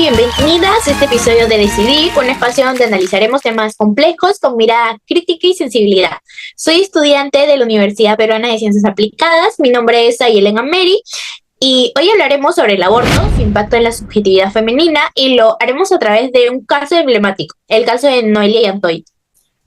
bienvenidas a este episodio de Decidir, un espacio donde analizaremos temas complejos con mirada crítica y sensibilidad. Soy estudiante de la Universidad Peruana de Ciencias Aplicadas, mi nombre es Ayelen Ameri y hoy hablaremos sobre el aborto, su impacto en la subjetividad femenina y lo haremos a través de un caso emblemático, el caso de Noelia Yantoy.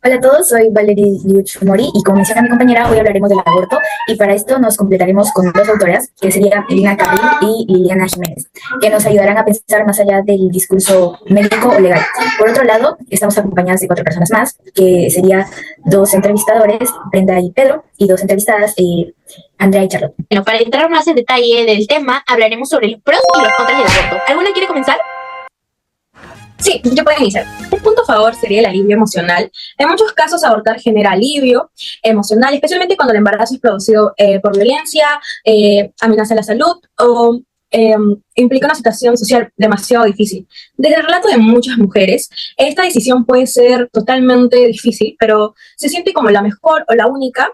Hola a todos, soy Valerie Liuch Mori y como menciona mi compañera, hoy hablaremos del aborto y para esto nos completaremos con dos autoras, que serían Elina Carril y Liliana Jiménez, que nos ayudarán a pensar más allá del discurso médico o legal. Por otro lado, estamos acompañadas de 4 personas más, que serían 2 entrevistadores, Brenda y Pedro, y 2 entrevistadas, Andrea y Charlotte. Bueno, para entrar más en detalle del tema, hablaremos sobre los pros y los contras del aborto. ¿Alguna quiere comenzar? Sí, yo puedo iniciar. Un punto a favor sería el alivio emocional. En muchos casos, abortar genera alivio emocional, especialmente cuando el embarazo es producido por violencia, amenaza la salud o implica una situación social demasiado difícil. Desde el relato de muchas mujeres, esta decisión puede ser totalmente difícil, pero se siente como la mejor o la única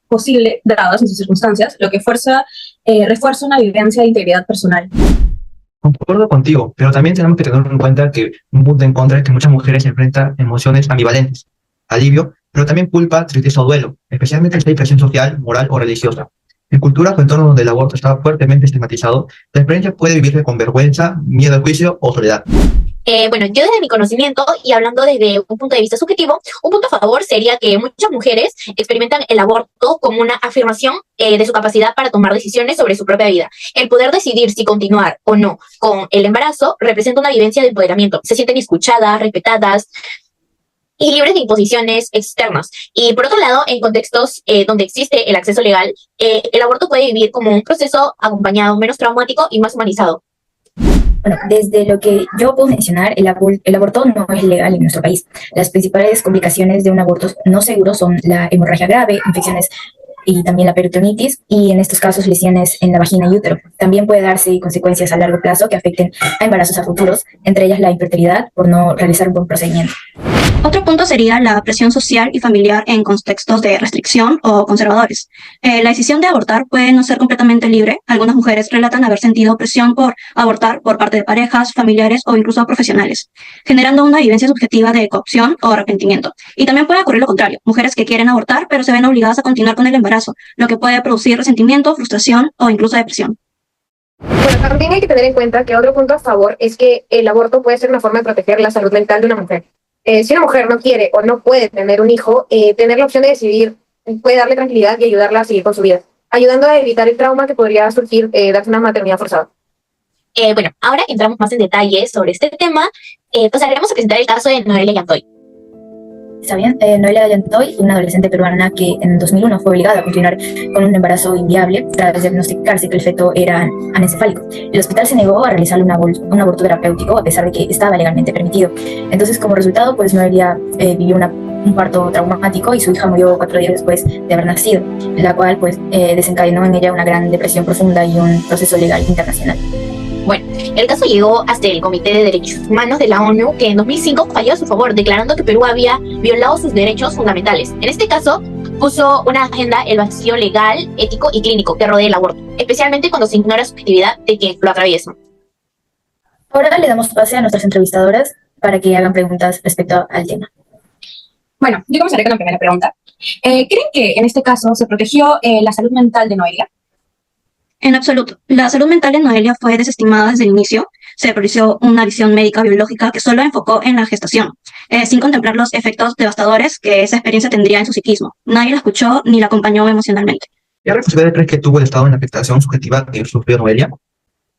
posible, dadas en sus circunstancias, lo que refuerza una vivencia de integridad personal. Concuerdo contigo, pero también tenemos que tener en cuenta que un punto en contra es que muchas mujeres enfrentan emociones ambivalentes, alivio, pero también culpa, tristeza o duelo, especialmente si hay presión social, moral o religiosa. En culturas o entornos donde el aborto está fuertemente estigmatizado, la experiencia puede vivirse con vergüenza, miedo al juicio o soledad. Bueno, yo desde mi conocimiento y hablando desde un punto de vista subjetivo, un punto a favor sería que muchas mujeres experimentan el aborto como una afirmación de su capacidad para tomar decisiones sobre su propia vida. El poder decidir si continuar o no con el embarazo representa una vivencia de empoderamiento. Se sienten escuchadas, respetadas y libres de imposiciones externas. Y por otro lado, en contextos donde existe el acceso legal, el aborto puede vivir como un proceso acompañado, menos traumático y más humanizado. Bueno, desde lo que yo puedo mencionar, el aborto no es legal en nuestro país. Las principales complicaciones de un aborto no seguro son la hemorragia grave, infecciones y también la peritonitis, y en estos casos lesiones en la vagina y útero. También puede darse consecuencias a largo plazo que afecten a embarazos a futuros, entre ellas la infertilidad por no realizar un buen procedimiento. Otro punto sería la presión social y familiar en contextos de restricción o conservadores. La decisión de abortar puede no ser completamente libre. Algunas mujeres relatan haber sentido presión por abortar por parte de parejas, familiares o incluso profesionales, generando una vivencia subjetiva de coacción o arrepentimiento. Y también puede ocurrir lo contrario, mujeres que quieren abortar pero se ven obligadas a continuar con el embarazo, lo que puede producir resentimiento, frustración o incluso depresión. Bueno, también hay que tener en cuenta que otro punto a favor es que el aborto puede ser una forma de proteger la salud mental de una mujer. Si una mujer no quiere o no puede tener un hijo, tener la opción de decidir puede darle tranquilidad y ayudarla a seguir con su vida, ayudando a evitar el trauma que podría surgir darse una maternidad forzada. Bueno, ahora que entramos más en detalle sobre este tema, pasaremos a presentar el caso de Noelia Yantoy. Está bien, Noelia Yantoy, una adolescente peruana que en 2001 fue obligada a continuar con un embarazo inviable tras diagnosticarse que el feto era anencefálico. El hospital se negó a realizarle un aborto terapéutico a pesar de que estaba legalmente permitido. Entonces, como resultado, pues Noelia vivió un parto traumático y su hija murió 4 días después de haber nacido, la cual pues desencadenó en ella una gran depresión profunda y un proceso legal internacional. Bueno, el caso llegó hasta el Comité de Derechos Humanos de la ONU, que en 2005 falló a su favor, declarando que Perú había violado sus derechos fundamentales. En este caso, puso una agenda el vacío legal, ético y clínico que rodea el aborto, especialmente cuando se ignora la subjetividad de quien lo atraviesa. Ahora le damos pase a nuestras entrevistadoras para que hagan preguntas respecto al tema. Bueno, yo comenzaré con la primera pregunta. ¿Creen que en este caso se protegió la salud mental de Noelia? En absoluto. La salud mental de Noelia fue desestimada desde el inicio. Se priorizó una visión médica biológica que solo enfocó en la gestación, sin contemplar los efectos devastadores que esa experiencia tendría en su psiquismo. Nadie la escuchó ni la acompañó emocionalmente. ¿Qué responsabilidad crees que tuvo el Estado en la afectación subjetiva que sufrió Noelia?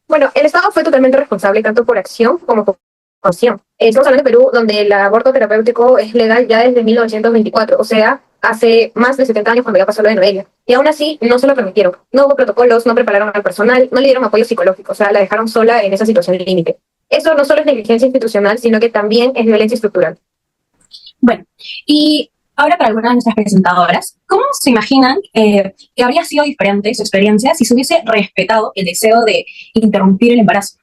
Bueno, el Estado fue totalmente responsable tanto por acción como por omisión. Estamos hablando de Perú, donde el aborto terapéutico es legal ya desde 1924, o sea, hace más de 70 años cuando ya pasó lo de Noelia. Y aún así no se lo permitieron. No hubo protocolos, no prepararon al personal, no le dieron apoyo psicológico, o sea, la dejaron sola en esa situación límite. Eso no solo es negligencia institucional, sino que también es violencia estructural. Bueno, y ahora para algunas de nuestras presentadoras, ¿cómo se imaginan que habría sido diferente su experiencia si se hubiese respetado el deseo de interrumpir el embarazo?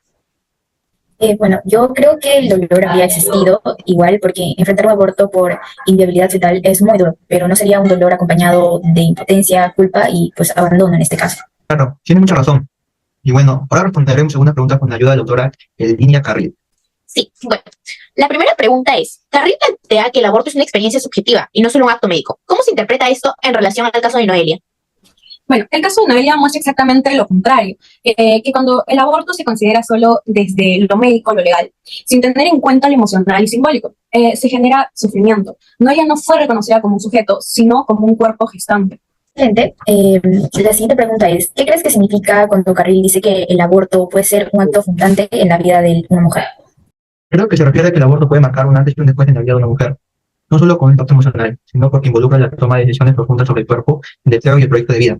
Bueno, yo creo que el dolor habría existido igual porque enfrentar un aborto por inviabilidad fetal es muy duro, pero no sería un dolor acompañado de impotencia, culpa y pues abandono en este caso. Claro, tiene mucha razón. Y bueno, ahora responderemos algunas preguntas con la ayuda de la doctora Elvinia Carril. Sí, bueno. La primera pregunta es, Carril plantea que el aborto es una experiencia subjetiva y no solo un acto médico. ¿Cómo se interpreta esto en relación al caso de Noelia? Bueno, el caso de Noelia muestra exactamente lo contrario, que cuando el aborto se considera solo desde lo médico, lo legal, sin tener en cuenta lo emocional y simbólico, se genera sufrimiento. Noelia no fue reconocida como un sujeto, sino como un cuerpo gestante. Excelente. La siguiente pregunta es, ¿qué crees que significa cuando Carril dice que el aborto puede ser un acto fundante en la vida de una mujer? Creo que se refiere a que el aborto puede marcar un antes y un después en la vida de una mujer, no solo con el impacto emocional, sino porque involucra la toma de decisiones profundas sobre el cuerpo, el deseo y el proyecto de vida.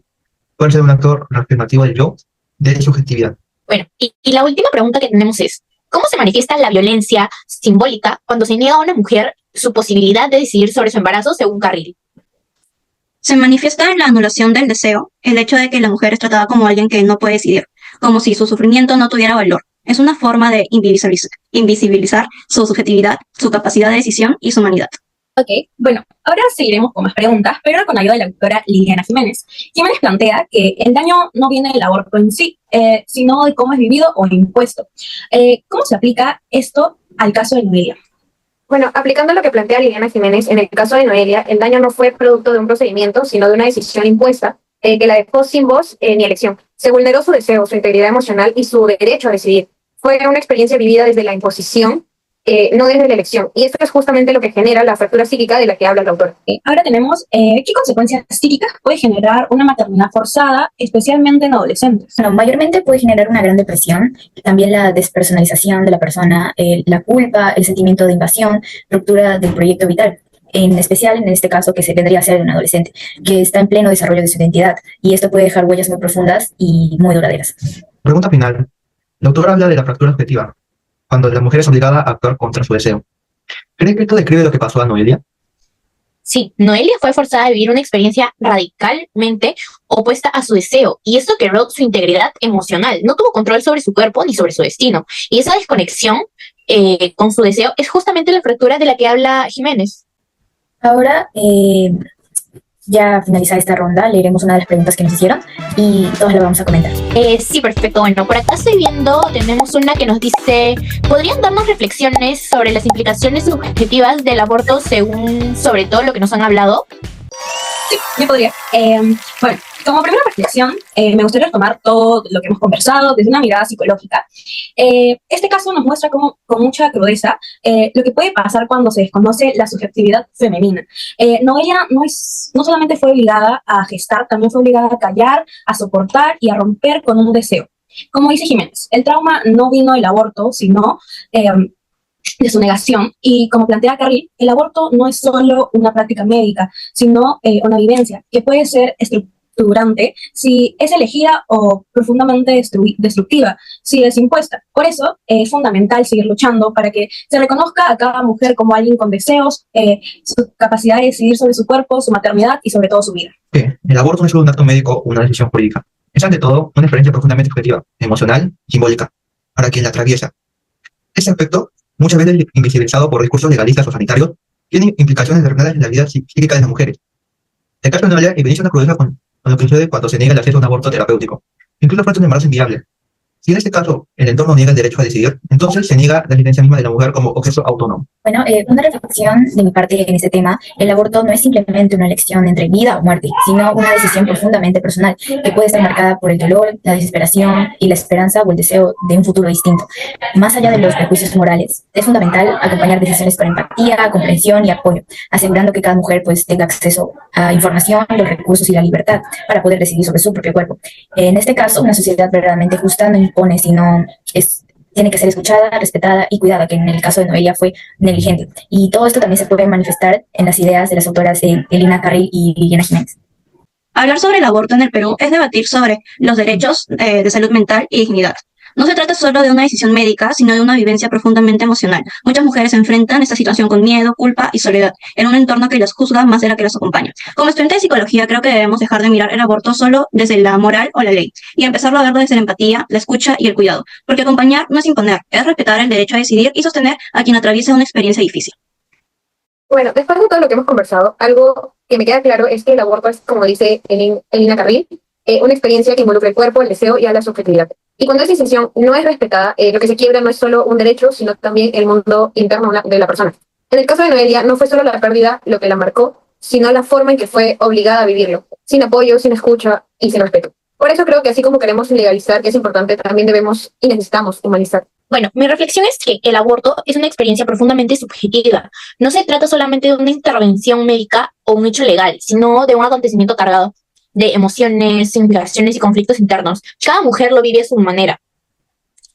Puede ser un acto reafirmativo del yo, de subjetividad. Bueno, y la última pregunta que tenemos es, ¿cómo se manifiesta la violencia simbólica cuando se niega a una mujer su posibilidad de decidir sobre su embarazo según Carril? Se manifiesta en la anulación del deseo, el hecho de que la mujer es tratada como alguien que no puede decidir, como si su sufrimiento no tuviera valor. Es una forma de invisibilizar su subjetividad, su capacidad de decisión y su humanidad. Ok, bueno, ahora seguiremos con más preguntas, pero ahora con ayuda de la doctora Liliana Jiménez. Jiménez plantea que el daño no viene del aborto en sí, sino de cómo es vivido o impuesto. ¿Cómo se aplica esto al caso de Noelia? Bueno, aplicando lo que plantea Liliana Jiménez, en el caso de Noelia, el daño no fue producto de un procedimiento, sino de una decisión impuesta que la dejó sin voz ni elección. Se vulneró su deseo, su integridad emocional y su derecho a decidir. Fue una experiencia vivida desde la imposición, no desde la elección. Y esto es justamente lo que genera la fractura psíquica de la que habla el autor. Ahora tenemos qué consecuencias psíquicas puede generar una maternidad forzada, especialmente en adolescentes. Bueno, mayormente puede generar una gran depresión, también la despersonalización de la persona, la culpa, el sentimiento de invasión, ruptura del proyecto vital. En especial en este caso que se vendría a ser de un adolescente, que está en pleno desarrollo de su identidad, y esto puede dejar huellas muy profundas y muy duraderas. Pregunta final. La autora habla de la fractura objetiva, cuando la mujer es obligada a actuar contra su deseo. ¿Cree que esto describe lo que pasó a Noelia? Sí, Noelia fue forzada a vivir una experiencia radicalmente opuesta a su deseo, y esto quebró su integridad emocional. No tuvo control sobre su cuerpo ni sobre su destino. Y esa desconexión con su deseo es justamente la fractura de la que habla Jiménez. Ahora, ya finalizada esta ronda, leeremos una de las preguntas que nos hicieron y todas las vamos a comentar. Sí, perfecto. Bueno, por acá estoy viendo, tenemos una que nos dice, ¿podrían darnos reflexiones sobre las implicaciones subjetivas del aborto según, sobre todo, lo que nos han hablado? Sí, yo podría. Bueno, como primera reflexión, me gustaría retomar todo lo que hemos conversado desde una mirada psicológica. Este caso nos muestra con mucha crudeza lo que puede pasar cuando se desconoce la subjetividad femenina. Noelia no solamente fue obligada a gestar, también fue obligada a callar, a soportar y a romper con un deseo. Como dice Jiménez, el trauma no vino del aborto, sino de su negación, y como plantea Carril, el aborto no es solo una práctica médica, sino una vivencia que puede ser estructurante si es elegida o profundamente destructiva si es impuesta. Por eso es fundamental seguir luchando para que se reconozca a cada mujer como alguien con deseos, su capacidad de decidir sobre su cuerpo, su maternidad y sobre todo su vida. El aborto no es solo un acto médico o una decisión jurídica. Es ante todo una experiencia profundamente subjetiva, emocional, simbólica, para quien la atraviesa. Este aspecto, muchas veces invisibilizado por discursos legalistas o sanitarios, tiene implicaciones determinadas en la vida psíquica de las mujeres. El caso de Noelia evidencia una crudeza con lo que sucede cuando se niega el acceso a un aborto terapéutico, incluso frente a un embarazo inviable. Si en este caso el entorno niega el derecho a decidir, entonces se niega la existencia misma de la mujer como objeto autónomo. Bueno, una reflexión de mi parte en este tema: el aborto no es simplemente una elección entre vida o muerte, sino una decisión profundamente personal que puede estar marcada por el dolor, la desesperación y la esperanza o el deseo de un futuro distinto. Más allá de los prejuicios morales, es fundamental acompañar decisiones con empatía, comprensión y apoyo, asegurando que cada mujer pues tenga acceso a información, los recursos y la libertad para poder decidir sobre su propio cuerpo. En este caso, una sociedad verdaderamente justa no impone, sino tiene que ser escuchada, respetada y cuidada, que en el caso de Noelia fue negligente. Y todo esto también se puede manifestar en las ideas de las autoras Elina Carril y Liliana Jiménez. Hablar sobre el aborto en el Perú es debatir sobre los derechos de salud mental y dignidad. No se trata solo de una decisión médica, sino de una vivencia profundamente emocional. Muchas mujeres enfrentan esta situación con miedo, culpa y soledad, en un entorno que las juzga más de la que las acompaña. Como estudiante de psicología, creo que debemos dejar de mirar el aborto solo desde la moral o la ley, y empezarlo a verlo desde la empatía, la escucha y el cuidado. Porque acompañar no es imponer, es respetar el derecho a decidir y sostener a quien atraviesa una experiencia difícil. Bueno, después de todo lo que hemos conversado, algo que me queda claro es que el aborto es, como dice Elina Carril, una experiencia que involucra el cuerpo, el deseo y a la subjetividad. Y cuando esa decisión no es respetada, lo que se quiebra no es solo un derecho, sino también el mundo interno de la persona. En el caso de Noelia, no fue solo la pérdida lo que la marcó, sino la forma en que fue obligada a vivirlo, sin apoyo, sin escucha y sin respeto. Por eso creo que así como queremos legalizar, que es importante, también debemos y necesitamos humanizar. Bueno, mi reflexión es que el aborto es una experiencia profundamente subjetiva. No se trata solamente de una intervención médica o un hecho legal, sino de un acontecimiento cargado de emociones, implicaciones y conflictos internos. Cada mujer lo vive a su manera.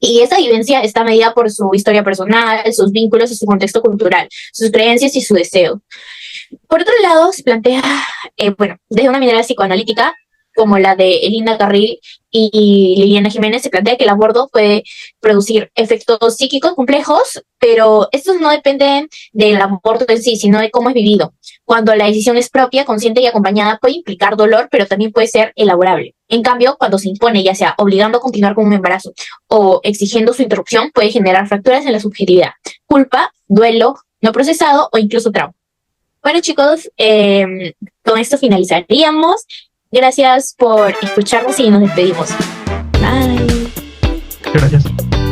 Y esa vivencia está medida por su historia personal, sus vínculos y su contexto cultural, sus creencias y su deseo. Por otro lado, se plantea, desde una mirada psicoanalítica, como la de Elina Carril y Liliana Jiménez, se plantea que el aborto puede producir efectos psíquicos complejos, pero estos no dependen del aborto en sí, sino de cómo es vivido. Cuando la decisión es propia, consciente y acompañada, puede implicar dolor, pero también puede ser elaborable. En cambio, cuando se impone, ya sea obligando a continuar con un embarazo o exigiendo su interrupción, puede generar fracturas en la subjetividad, culpa, duelo no procesado o incluso trauma. Bueno, chicos, con esto finalizaríamos. Gracias por escucharnos y nos despedimos. Bye. Gracias.